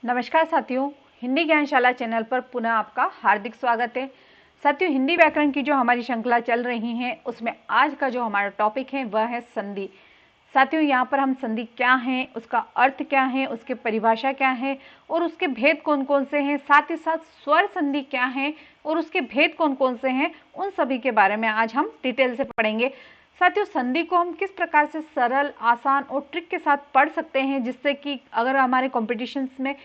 नमस्कार साथियों, हिंदी ज्ञानशाला चैनल पर पुनः आपका हार्दिक स्वागत है। साथियों, हिंदी व्याकरण की जो हमारी श्रृंखला चल रही है उसमें आज का जो हमारा टॉपिक है वह है संधि। साथियों, यहाँ पर हम संधि क्या है, उसका अर्थ क्या है, उसकी परिभाषा क्या है और उसके भेद कौन कौन से हैं, साथ ही साथ स्वर संधि क्या है और उसके भेद कौन कौन से हैं, उन सभी के बारे में आज हम डिटेल से पढ़ेंगे। साथियों, संधि को हम किस प्रकार से सरल, आसान और ट्रिक के साथ पढ़ सकते हैं, जिससे कि अगर हमारे कॉम्पिटिशन्स में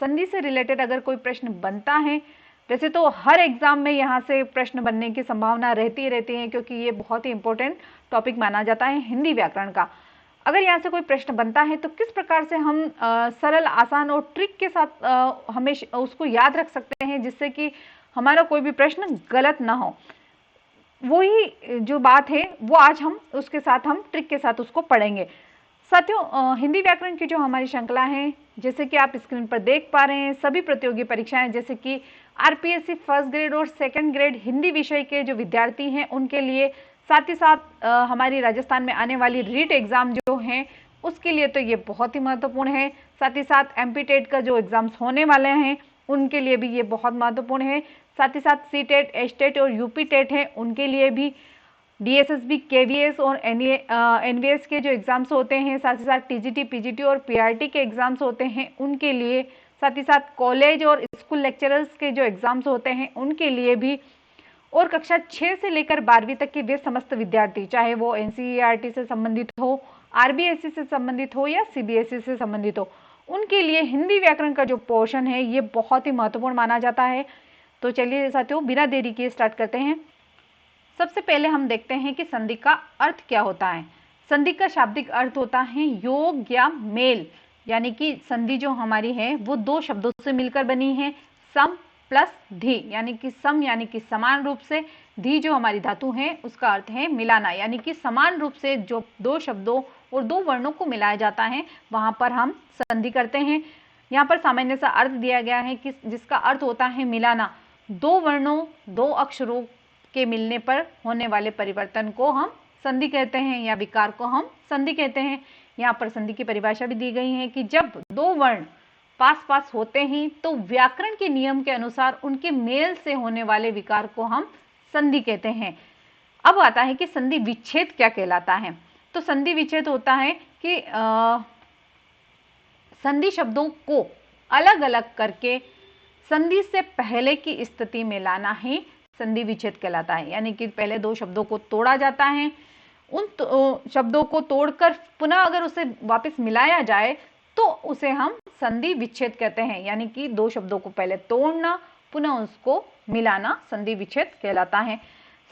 संधि से रिलेटेड अगर कोई प्रश्न बनता है, वैसे तो हर एग्जाम में यहाँ से प्रश्न बनने की संभावना रहती है क्योंकि ये बहुत ही इंपॉर्टेंट टॉपिक माना जाता है हिंदी व्याकरण का। अगर यहाँ से कोई प्रश्न बनता है तो किस प्रकार से हम सरल, आसान और ट्रिक के साथ हमेशा उसको याद रख सकते हैं, जिससे कि हमारा कोई भी प्रश्न गलत ना हो। वही जो बात है वो आज हम उसके साथ हम ट्रिक के साथ उसको पढ़ेंगे। साथियों, हिंदी व्याकरण की जो हमारी श्रृंखला है, जैसे कि आप स्क्रीन पर देख पा रहे हैं, सभी प्रतियोगी परीक्षाएं जैसे कि आरपीएससी फर्स्ट ग्रेड और सेकंड ग्रेड हिंदी विषय के जो विद्यार्थी हैं उनके लिए, साथ ही साथ हमारी राजस्थान में आने वाली रीट एग्जाम जो हैं उसके लिए तो ये बहुत ही महत्वपूर्ण है। साथ ही साथ एमपी टेट का जो एग्जाम्स होने वाले हैं उनके लिए भी ये बहुत महत्वपूर्ण है। साथ ही साथ सी टेट, एच टेट और यूपी टेट है उनके लिए भी, डीएसएसबी, केवीएस और एनवीएस के जो एग्जाम्स होते हैं, साथ ही साथ टीजीटी, पीजीटी और पीआरटी के एग्जाम्स होते हैं उनके लिए, साथ ही साथ कॉलेज और स्कूल लेक्चरर्स के जो एग्जाम्स होते हैं उनके लिए भी, और कक्षा 6 से लेकर 12वीं तक के वे समस्त विद्यार्थी, चाहे वो एनसीईआरटी से संबंधित हो, आरबीएसई से संबंधित हो या सीबीएसई से संबंधित हो, उनके लिए हिंदी व्याकरण का जो पोर्शन है ये बहुत ही महत्वपूर्ण माना जाता है। तो चलिए साथियों, बिना देरी किए स्टार्ट करते हैं। सबसे पहले हम देखते हैं कि संधि का अर्थ क्या होता है। संधि का शाब्दिक अर्थ होता है योग या मेल, यानी कि संधि जो हमारी है वो दो शब्दों से मिलकर बनी है, सम प्लस धी, यानी कि सम यानी कि समान रूप से, धी जो हमारी धातु है उसका अर्थ है मिलाना, यानी कि समान रूप से जो दो शब्दों और दो वर्णों को मिलाया जाता है वहां पर हम संधि करते हैं। यहाँ पर सामान्य सा अर्थ दिया गया है कि जिसका अर्थ होता है मिलाना, दो वर्णों, दो अक्षरों के मिलने पर होने वाले परिवर्तन को हम संधि कहते हैं या विकार को हम संधि कहते हैं। यहाँ पर संधि की परिभाषा भी दी गई है कि जब दो वर्ण पास पास होते हैं तो व्याकरण के नियम के अनुसार उनके मेल से होने वाले विकार को हम संधि कहते हैं। अब आता है कि संधि विच्छेद क्या कहलाता है। तो संधि विच्छेद होता है कि संधि शब्दों को अलग अलग करके संधि से पहले की स्थिति में लाना ही संधि विच्छेद कहलाता है। यानी कि पहले दो शब्दों को तोड़ा जाता है, उन शब्दों को तोड़कर पुनः अगर उसे वापस मिलाया जाए तो उसे हम संधि विच्छेद कहते हैं। यानी कि दो शब्दों को पहले तोड़ना, पुनः उसको मिलाना संधि विच्छेद कहलाता है।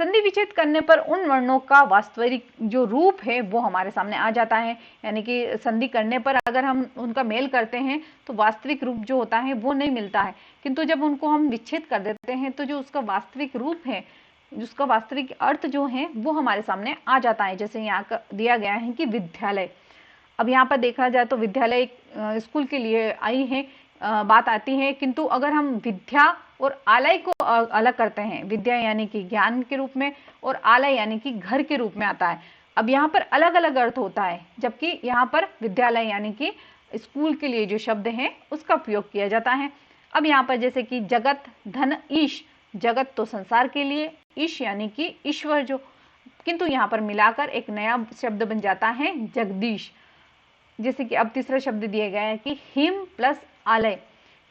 संधि विच्छेद करने पर उन वर्णों का वास्तविक जो रूप है वो हमारे सामने आ जाता है। यानी कि संधि करने पर अगर हम उनका मेल करते हैं तो वास्तविक रूप जो होता है वो नहीं मिलता है, किंतु जब उनको हम विच्छेद कर देते हैं तो जो उसका वास्तविक रूप है, जिसका वास्तविक अर्थ जो है वो हमारे सामने आ जाता है। जैसे यहाँ दिया गया है कि विद्यालय। अब यहाँ पर देखा जाए तो विद्यालय स्कूल के लिए आई है बात आती है, किंतु अगर हम विद्या और आलय को अलग करते हैं, विद्या यानी कि ज्ञान के रूप में और आलय यानी कि घर के रूप में आता है। अब यहाँ पर अलग अलग अर्थ होता है, जबकि यहाँ पर विद्यालय यानी कि स्कूल के लिए जो शब्द है उसका उपयोग किया जाता है। अब यहाँ पर जैसे कि जगत, धन, ईश, जगत तो संसार के लिए, ईश यानी कि ईश्वर जो, किंतु यहाँ पर मिलाकर एक नया शब्द बन जाता है जगदीश। जैसे कि अब तीसरा शब्द दिया गया है कि हिम प्लस आलय।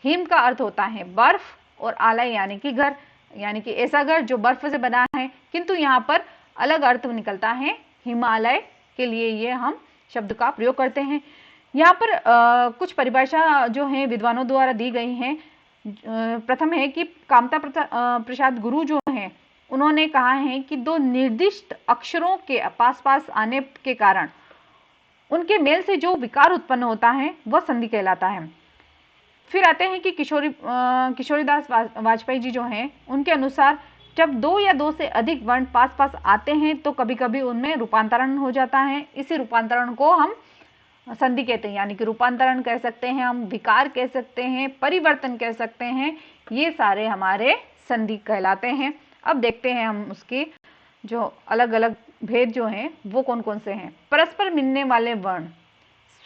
हिम का अर्थ होता है बर्फ और आलय यानी कि घर, यानी कि ऐसा घर जो बर्फ से बना है, किंतु यहाँ पर अलग अर्थ निकलता है हिमालय के लिए, ये हम शब्द का प्रयोग करते हैं। यहाँ पर कुछ परिभाषा जो है विद्वानों द्वारा दी गई है। प्रथम है कि कामता प्रसाद गुरु जो हैं उन्होंने कहा है कि दो निर्दिष्ट अक्षरों के पास पास आने के कारण उनके मेल से जो विकार उत्पन्न होता है वह संधि कहलाता है। फिर आते हैं कि किशोरीदास वाजपेयी जी जो हैं उनके अनुसार जब दो या दो से अधिक वर्ण पास पास आते हैं तो कभी कभी उनमें रूपांतरण हो जाता है। इसी रूपांतरण को हम संधि कहते हैं। यानी कि रूपांतरण कह सकते हैं, हम विकार कह सकते हैं, परिवर्तन कह सकते हैं, ये सारे हमारे संधि कहलाते हैं। अब देखते हैं हम उसके जो अलग अलग भेद जो हैं वो कौन कौन से हैं। परस्पर मिलने वाले वर्ण,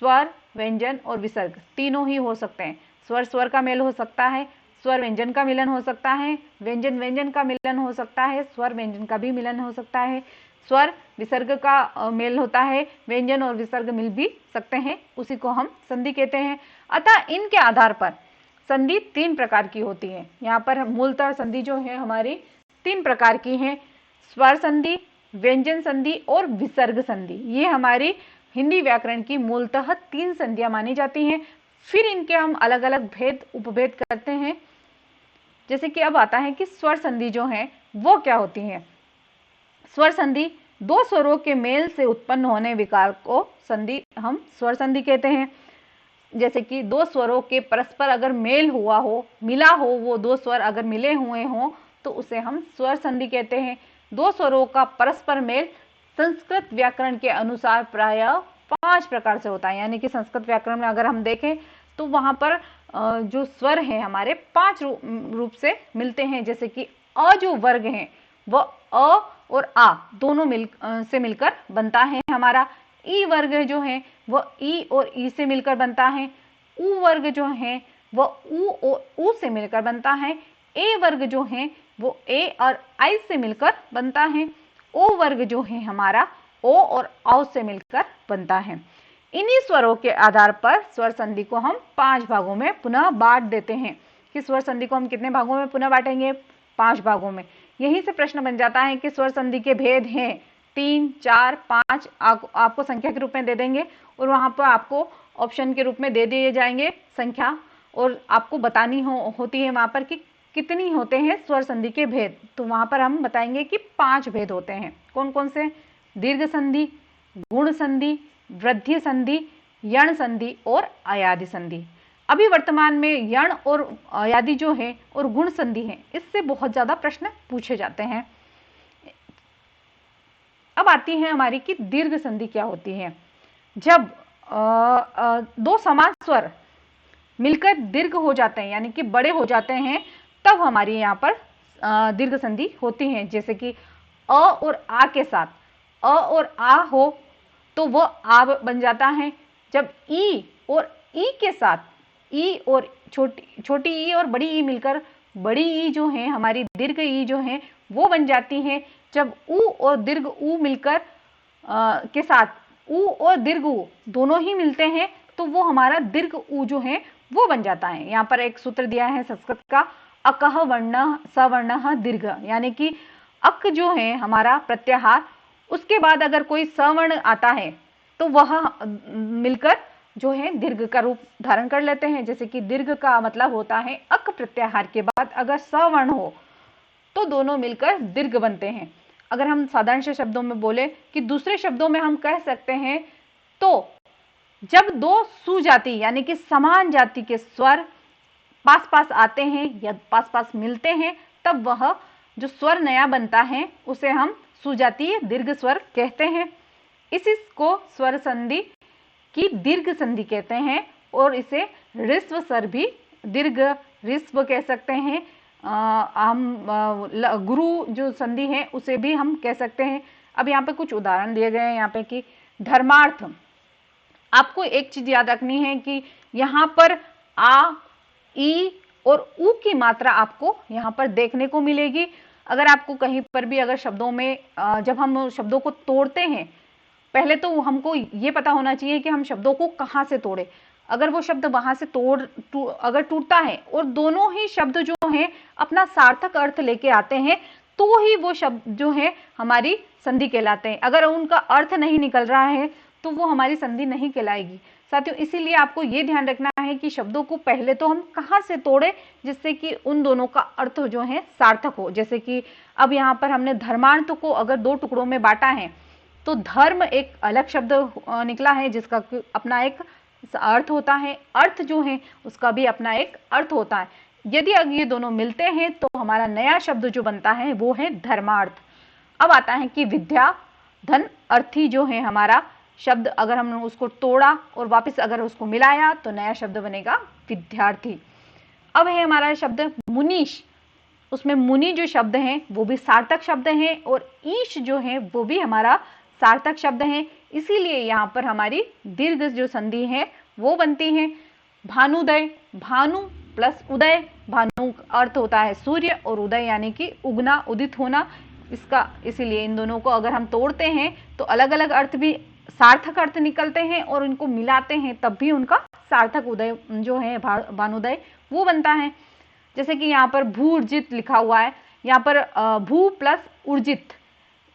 स्वर, व्यंजन और विसर्ग तीनों ही हो सकते हैं। स्वर स्वर का मेल हो सकता है, स्वर व्यंजन का मिलन हो सकता है, व्यंजन व्यंजन का मिलन हो सकता है, स्वर व्यंजन का भी मिलन हो सकता है, स्वर विसर्ग का मेल होता है, व्यंजन और विसर्ग मिल भी सकते हैं, उसी को हम संधि कहते हैं। अतः इनके आधार पर संधि 3 प्रकार की होती है। यहाँ पर मूलतः संधि जो है हमारी 3 प्रकार की है, स्वर संधि, व्यंजन संधि और विसर्ग संधि। ये हमारी हिंदी व्याकरण की मूलतः 3 संधियां मानी जाती हैं। फिर इनके हम अलग अलग भेद उपभेद करते हैं। जैसे कि अब आता है कि स्वर संधि जो है वो क्या होती है। स्वर संधि 2 स्वरों के मेल से उत्पन्न होने विकार को संधि हम स्वर संधि कहते हैं। जैसे कि 2 स्वरों के परस्पर अगर मेल हुआ हो, मिला हो, वो 2 स्वर अगर मिले हुए हों तो उसे हम स्वर संधि कहते हैं। 2 स्वरों का परस्पर मेल संस्कृत व्याकरण के अनुसार प्रायः 5 प्रकार से होता है। यानी कि संस्कृत व्याकरण में अगर हम देखें तो वहां पर जो स्वर हैं हमारे 5 रूप से मिलते हैं। जैसे कि अ जो वर्ग है वह अ और आ दोनों से मिलकर बनता है हमारा। ई वर्ग जो है वह ई और ई से मिलकर बनता है। उ वर्ग जो है वह उ और उ से मिलकर बनता है। ए वर्ग जो है वो ए और आई से मिलकर बनता है। ओ वर्ग जो है हमारा ओ और औ से मिलकर बनता है। इन्हीं स्वरों के आधार पर स्वर संधि को हम 5 भागों में पुनः बांट देते हैं। कि स्वर संधि को हम कितने भागों में पुनः बांटेंगे? 5 भागों में। यहीं से प्रश्न बन जाता है कि स्वर संधि के भेद हैं 3, 4, 5 आपको संख्या के रूप में दे देंगे और वहां पर आपको ऑप्शन के रूप में दे दिए जाएंगे संख्या, और आपको बतानी होती है वहां पर कि कितनी होते हैं स्वर संधि के भेद। तो वहां पर हम बताएंगे कि 5 भेद होते हैं। कौन कौन से? दीर्घ संधि, गुण संधि, वृद्धि संधि, यण संधि और अयादि संधि। अभी वर्तमान में यण और अयादि जो है और गुण संधि है, इससे बहुत ज्यादा प्रश्न पूछे जाते हैं। अब आती है हमारी कि दीर्घ संधि क्या होती है। जब 2 समान स्वर मिलकर दीर्घ हो जाते हैं यानी कि बड़े हो जाते हैं, तब हमारी यहाँ पर दीर्घ संधि होती है। जैसे कि अ और आ के साथ अ और आ हो तो वह आ बन जाता है। जब ई और ई के साथ ई और छोटी ई और बड़ी ई मिलकर बड़ी ई जो है हमारी दीर्घ ई जो है वो बन जाती है। जब उ और दीर्घ उ मिलकर के साथ उ और दीर्घ उ दोनों ही मिलते हैं तो वो हमारा दीर्घ उ जो है वो बन जाता है। यहाँ पर एक सूत्र दिया है संस्कृत का, अकह वर्ण सवर्ण दीर्घ, यानी कि अक जो है हमारा प्रत्याहार, उसके बाद अगर कोई सवर्ण आता है तो वह मिलकर जो है दीर्घ का रूप धारण कर लेते हैं। जैसे कि दीर्घ का मतलब होता है अक प्रत्याहार के बाद अगर सवर्ण हो तो दोनों मिलकर दीर्घ बनते हैं। अगर हम साधारण से शब्दों में बोले कि दूसरे शब्दों में हम कह सकते हैं तो जब 2 सुजाति यानी कि समान जाति के स्वर पास पास आते हैं या पास पास मिलते हैं तब वह जो स्वर नया बनता है उसे हम सुजातीय दीर्घ स्वर कहते हैं। इसी को स्वर संधि की दीर्घ संधि कहते हैं और इसे ऋस्व स्वर भी दीर्घ ऋस्व कह सकते हैं। हम गुरु जो संधि है उसे भी हम कह सकते हैं। अब यहाँ पे कुछ उदाहरण दिए गए हैं यहाँ पे कि धर्मार्थ। आपको एक चीज याद रखनी है कि यहाँ पर आ, ई और उ की मात्रा आपको यहाँ पर देखने को मिलेगी। अगर आपको कहीं पर भी अगर शब्दों में जब हम शब्दों को तोड़ते हैं, पहले तो हमको ये पता होना चाहिए कि हम शब्दों को कहाँ से तोड़े। अगर वो शब्द वहां से अगर टूटता है और दोनों ही शब्द जो हैं अपना सार्थक अर्थ लेके आते हैं तो ही वो शब्द जो है हमारी संधि कहलाते हैं। अगर उनका अर्थ नहीं निकल रहा है तो वो हमारी संधि नहीं कहलाएगी। साथियों, इसीलिए आपको ये ध्यान रखना है कि शब्दों को पहले तो हम कहाँ से तोड़े जिससे कि उन दोनों का अर्थ जो है सार्थक हो। जैसे कि अब यहाँ पर हमने धर्मार्थ को अगर 2 टुकड़ों में बांटा है तो धर्म एक अलग शब्द निकला है जिसका अपना एक अर्थ होता है, अर्थ जो है उसका भी अपना एक अर्थ होता है। यदि ये दोनों मिलते हैं तो हमारा नया शब्द जो बनता है वो है धर्मार्थ। अब आता है कि विद्या धन अर्थी जो है हमारा शब्द, अगर हमने उसको तोड़ा और वापस अगर उसको मिलाया तो नया शब्द बनेगा विद्यार्थी। अब है हमारा शब्द मुनीश, उसमें मुनि जो शब्द हैं वो भी सार्थक शब्द हैं और ईश जो है वो भी हमारा सार्थक शब्द है। इसीलिए यहाँ पर हमारी दीर्घ जो संधि है वो बनती है। भानुदय, भानु प्लस उदय, भानु अर्थ होता है सूर्य और उदय यानी कि उगना, उदित होना, इसका इसीलिए इन दोनों को अगर हम तोड़ते हैं तो अलग अलग अर्थ भी सार्थक अर्थ निकलते हैं और इनको मिलाते हैं तब भी उनका सार्थक उदय जो है भानुदय वो बनता है। जैसे कि यहाँ पर भूर्जित लिखा हुआ है, यहाँ पर भू प्लस ऊर्जित,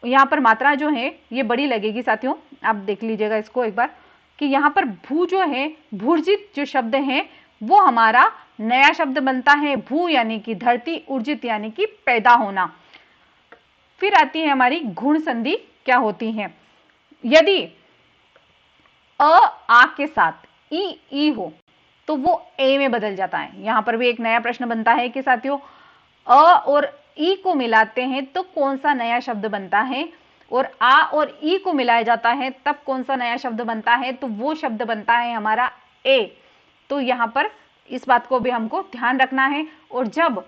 यहाँ पर मात्रा जो है ये बड़ी लगेगी साथियों, आप देख लीजिएगा इसको एक बार कि यहाँ पर भू जो है, भूर्जित जो शब्द है वो हमारा नया शब्द बनता है। भू यानी कि धरती, ऊर्जित यानी कि पैदा होना। फिर आती है हमारी गुण संधि क्या होती है। यदि आ के साथ ई हो तो वो ए में बदल जाता है। यहां पर भी एक नया प्रश्न बनता है कि साथियों और ई को मिलाते हैं तो कौन सा नया शब्द बनता है, और आ और ई को मिलाया जाता है तब कौन सा नया शब्द बनता है, तो वो शब्द बनता है हमारा ए। तो यहां पर इस बात को भी हमको ध्यान रखना है। और जब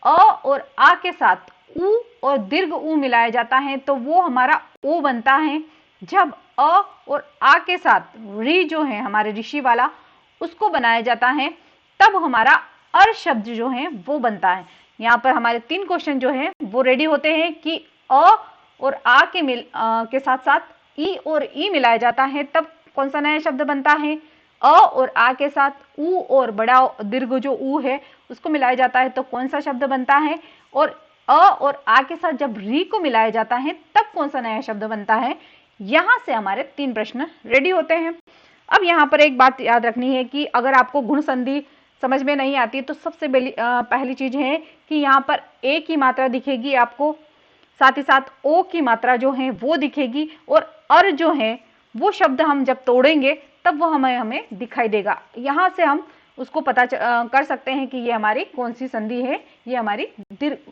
अ और आ के साथ उ और दीर्घ उ मिलाया जाता है तो वो हमारा ओ बनता है। जब अ और आ के साथ री जो है हमारे ऋषि वाला उसको बनाया जाता है तब हमारा अर शब्द जो है वो बनता है। यहाँ पर हमारे 3 क्वेश्चन जो है वो रेडी होते हैं कि अ और आ के साथ साथ ई और ई मिलाया जाता है तब कौन सा नया शब्द बनता है, अ और आ के साथ उ और बड़ा दीर्घ जो उ है उसको मिलाया जाता है तो कौन सा शब्द बनता है, और अ और आ के साथ जब री को मिलाया जाता है तब कौन सा नया शब्द बनता है। यहां से हमारे 3 प्रश्न रेडी होते हैं। अब यहाँ पर एक बात याद रखनी है कि अगर आपको गुण संधि समझ में नहीं आती तो सबसे पहली चीज है कि यहाँ पर ए की मात्रा दिखेगी आपको, साथ ही साथ ओ की मात्रा जो है वो दिखेगी, और अर जो है वो शब्द हम जब तोड़ेंगे तब वो हमें दिखाई देगा। यहाँ से हम उसको पता कर सकते हैं कि ये हमारी कौन सी संधि है, ये हमारी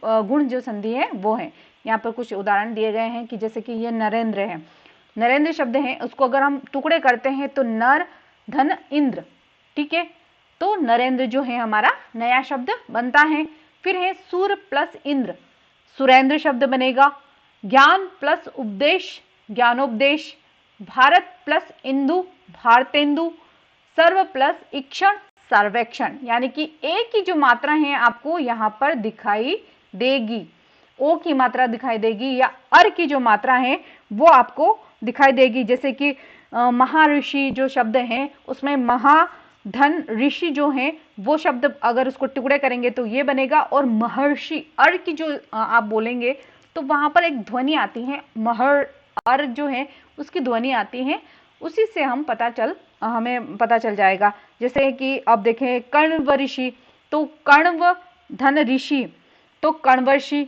गुण जो संधि है वो है। यहाँ पर कुछ उदाहरण दिए गए हैं कि जैसे कि ये नरेंद्र है, नरेंद्र शब्द है उसको अगर हम टुकड़े करते हैं तो नर धन इंद्र, ठीक है, तो नरेंद्र जो है हमारा नया शब्द बनता है। फिर है सूर प्लस इंद्र, सुरेंद्र शब्द बनेगा। ज्ञान प्लस उपदेश, ज्ञानोपदेश। भारत प्लस इंदु, भारतेंदु। सर्व प्लस इक्षण, सर्वेक्षण। यानी कि ए की जो मात्रा है आपको यहाँ पर दिखाई देगी, ओ की मात्रा दिखाई देगी, या अर की जो मात्रा है वो आपको दिखाई देगी। जैसे कि महाऋषि जो शब्द है उसमें महाधन ऋषि जो है वो शब्द अगर उसको टुकड़े करेंगे तो ये बनेगा, और महर्षि अर की जो आप बोलेंगे तो वहां पर एक ध्वनि आती है, महर अर जो है उसकी ध्वनि आती है, उसी से हमें पता चल जाएगा। जैसे कि अब देखें कर्णव ऋषि, तो कर्णव धन ऋषि तो कर्णवर्षि।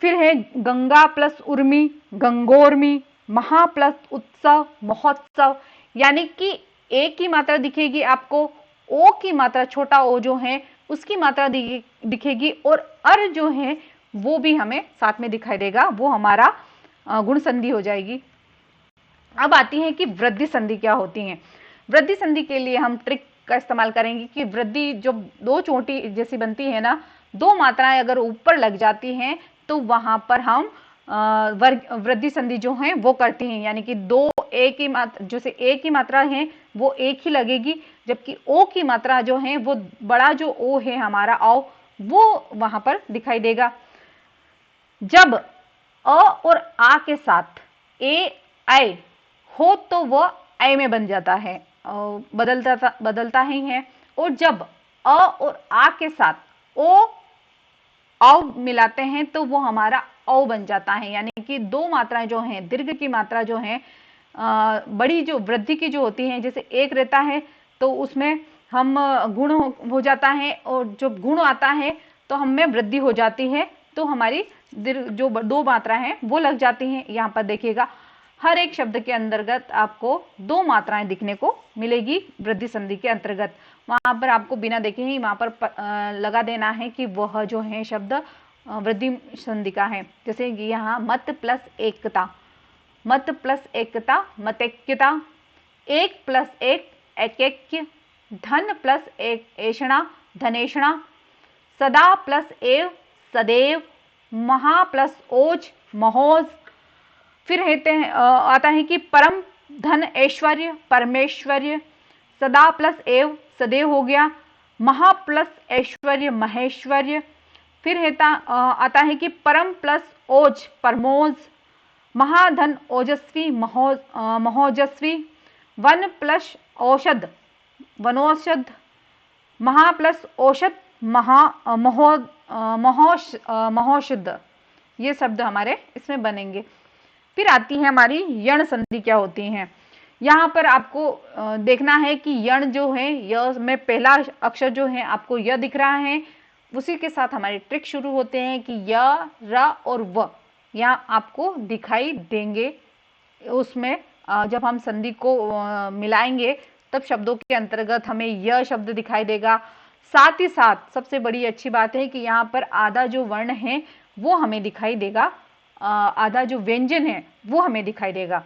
फिर है गंगा प्लस उर्मी, गंगोर्मी। महा प्लस उत्सव, महोत्सव। यानी कि ए की मात्रा दिखेगी आपको, ओ की मात्रा छोटा ओ जो है उसकी मात्रा दिखेगी, और अर जो है वो भी हमें साथ में दिखाई देगा, वो हमारा गुण संधि हो जाएगी। अब आती है कि वृद्धि संधि क्या होती है। वृद्धि संधि के लिए हम ट्रिक का इस्तेमाल करेंगे कि वृद्धि जो 2 चोटी जैसी बनती है ना, 2 मात्राएं अगर ऊपर लग जाती हैं तो वहां पर हम वृद्धि संधि जो है वो करती हैं। यानी कि 2 ए की मात्रा, जैसे ए की मात्रा है वो एक ही लगेगी, जबकि ओ की मात्रा जो है वो बड़ा जो ओ है हमारा औ वो वहां पर दिखाई देगा। जब अ और आ के साथ ए आई हो तो वह ऐ में बन जाता है, बदलता ही है। और जब अ और आ के साथ ओ औ मिलाते हैं तो वो हमारा औ बन जाता है। यानी कि 2 मात्राएं जो हैं, दीर्घ की मात्रा जो है बड़ी जो वृद्धि की जो होती है, जैसे एक रहता है तो उसमें हम गुण हो जाता है, और जब गुण आता है तो हम में वृद्धि हो जाती है, तो हमारी जो 2 मात्रा है वो लग जाती हैं। यहाँ पर देखिएगा हर एक शब्द के अंतर्गत आपको 2 मात्राएं दिखने को मिलेगी वृद्धि संधि के अंतर्गत। वहां पर आपको बिना देखे ही वहां पर लगा देना है कि वह जो है शब्द वृद्धि संधि का है। जैसे यहाँ मत प्लस एकता, मत प्लस एकता, मतैक्यता। 1 प्लस 1 एकैक्य। धन प्लस 1 ऐषणा, धनेषणा। सदा प्लस एव, सदैव। महा प्लस ओज, महोज। फिर आता है कि परम धन ऐश्वर्य, परमेश्वर्य। सदा प्लस एव सदैव हो गया, महा प्लस ऐश्वर्य महेश्वर्य, फिर आता है कि परम प्लस ओज परमोज, महाधन ओजस्वी महोजस्वी, वन प्लस औषध वनौषध, महा प्लस औषध महोषध, ये शब्द हमारे इसमें बनेंगे। फिर आती है हमारी यण संधि क्या होती हैं। यहाँ पर आपको देखना है कि यण जो है, य में पहला अक्षर जो है आपको य दिख रहा है, उसी के साथ हमारे ट्रिक शुरू होते हैं कि य र और व यहाँ आपको दिखाई देंगे। उसमें जब हम संधि को मिलाएंगे तब शब्दों के अंतर्गत हमें यह शब्द दिखाई देगा। साथ ही साथ सबसे बड़ी अच्छी बात है कि यहाँ पर आधा जो वर्ण है वो हमें दिखाई देगा, आधा जो व्यंजन है वो हमें दिखाई देगा।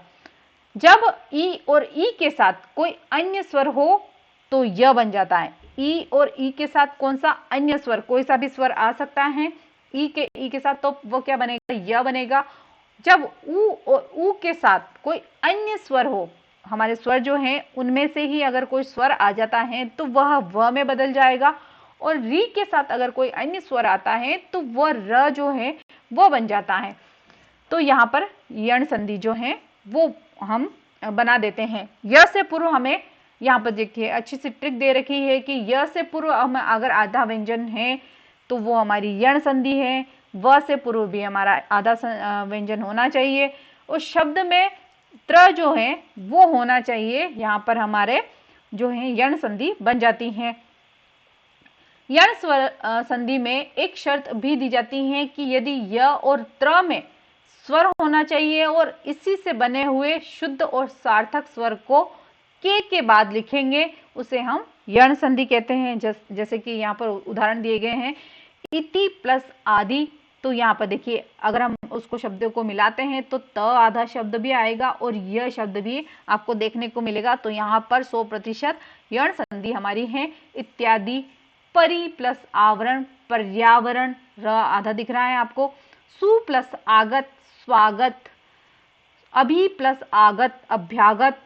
जब ई और ई के साथ कोई अन्य स्वर हो तो य बन जाता है। ई और ई के साथ कौन सा अन्य स्वर, कोई सा भी स्वर आ सकता है ई के साथ, तो वो क्या बनेगा, य बनेगा। जब ऊ और ऊ के साथ कोई अन्य स्वर हो, हमारे स्वर जो हैं उनमें से ही अगर कोई स्वर आ जाता है तो वह व में बदल जाएगा, और री के साथ अगर कोई अन्य स्वर आता है तो वह र जो है वो बन जाता है। तो यहाँ पर यण संधि जो है वो हम बना देते हैं। य से पूर्व हमें यहाँ पर देखिए अच्छी सी ट्रिक दे रखी है कि य से पूर्व हम अगर आधा व्यंजन है तो वो हमारी यण संधि है, व से पूर्व भी हमारा आधा व्यंजन होना चाहिए, उस शब्द में त्र जो है वो होना चाहिए। यहाँ पर हमारे जो है यण संधि बन जाती है। यण स्वर संधि में एक शर्त भी दी जाती है कि यदि य और त्र में स्वर होना चाहिए और इसी से बने हुए शुद्ध और सार्थक स्वर को के बाद लिखेंगे, उसे हम यण संधि कहते हैं। जैसे कि यहाँ पर उदाहरण दिए गए हैं, इति प्लस आदि, तो यहाँ पर देखिए अगर हम उसको शब्दों को मिलाते हैं तो त आधा शब्द भी आएगा और यह शब्द भी आपको देखने को मिलेगा। तो यहाँ पर 100% यण संधि हमारी है। इत्यादि, परि प्लस आवरण पर्यावरण, र आधा दिख रहा है आपको, सु प्लस आगत स्वागत, अभि प्लस आगत अभ्यागत,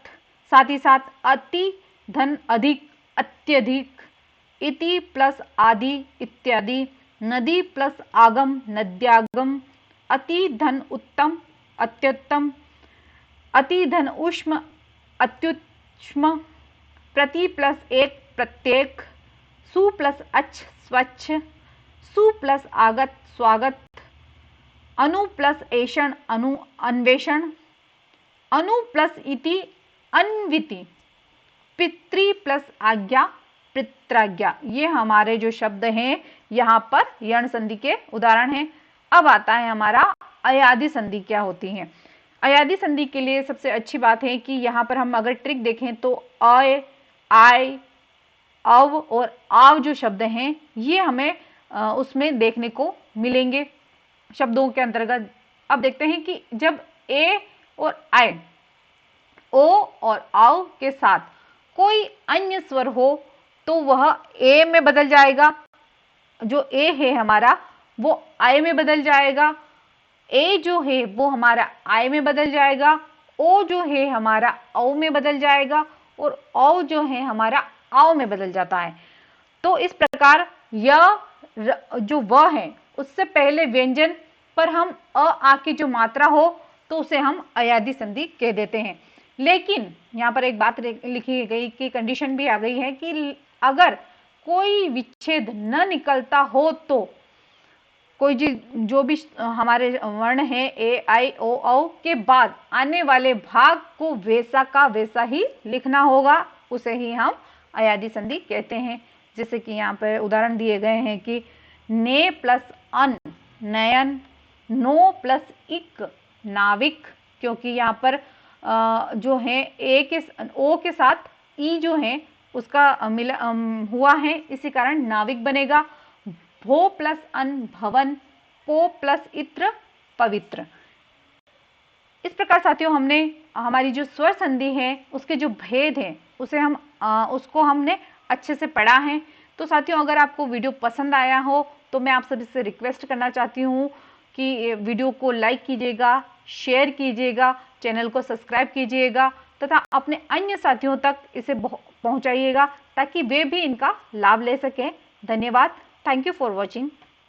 साथ ही साथ अति धन अधिक अत्यधिक, इति प्लस आदि इत्यादि, नदी प्लस आगम नद्यागम, अति धन उत्तम अत्युत्तम, अति धन उष्म अत्युष्म, प्रति प्लस एक प्रत्येक, सु प्लस अच्छ स्वच्छ, सु प्लस आगत स्वागत, अनु प्लस ऐषण अनु अन्वेषण, अनु प्लस इति अन्विति, पितृ प्लस आज्ञा पित्राज्ञा। ये हमारे जो शब्द हैं यहाँ पर यण संधि के उदाहरण हैं। अब आता है हमारा अयादि संधि क्या होती है। अयादि संधि के लिए सबसे अच्छी बात है कि यहाँ पर हम अगर ट्रिक देखें तो अय, आय, अव और आव जो शब्द हैं ये हमें उसमें देखने को मिलेंगे शब्दों के अंतर्गत। अब देखते हैं कि जब ए और आय, ओ और आव के साथ कोई अन्य स्वर हो तो वह ए में बदल जाएगा, जो ए है हमारा वो आय में बदल जाएगा, ए जो है वो हमारा आय में बदल जाएगा, ओ जो है हमारा औ में बदल जाएगा और औ जो है हमारा आव में बदल जाता है। तो इस प्रकार जो व है उससे पहले व्यंजन पर हम आ की जो मात्रा हो तो उसे हम अयादि संधि कह देते हैं। लेकिन यहाँ पर एक बात लिखी गई कि कंडीशन भी आ गई है कि अगर कोई विच्छेद न निकलता हो तो कोई जो भी हमारे वर्ण है ए आई ओ औ के बाद आने वाले भाग को वैसा का वैसा ही लिखना होगा, उसे ही हम अयादि संधि कहते हैं। जैसे कि यहाँ पर उदाहरण दिए गए हैं कि ने प्लस अन नयन, नो प्लस इक नाविक, क्योंकि यहाँ पर जो है ओ के साथ ई जो है उसका मिला हुआ है, इसी कारण नाविक बनेगा। भो प्लस अन भवन, पो प्लस इत्र पवित्र। इस प्रकार साथियों हमने हमारी जो स्वर संधि है उसके जो भेद हैं उसको हमने अच्छे से पढ़ा है। तो साथियों अगर आपको वीडियो पसंद आया हो तो मैं आप सभी से रिक्वेस्ट करना चाहती हूँ कि वीडियो को लाइक कीजिएगा, शेयर कीजिएगा, चैनल को सब्सक्राइब कीजिएगा तथा अपने अन्य साथियों तक इसे पहुंचाइएगा ताकि वे भी इनका लाभ ले सकें। धन्यवाद। Thank you for watching.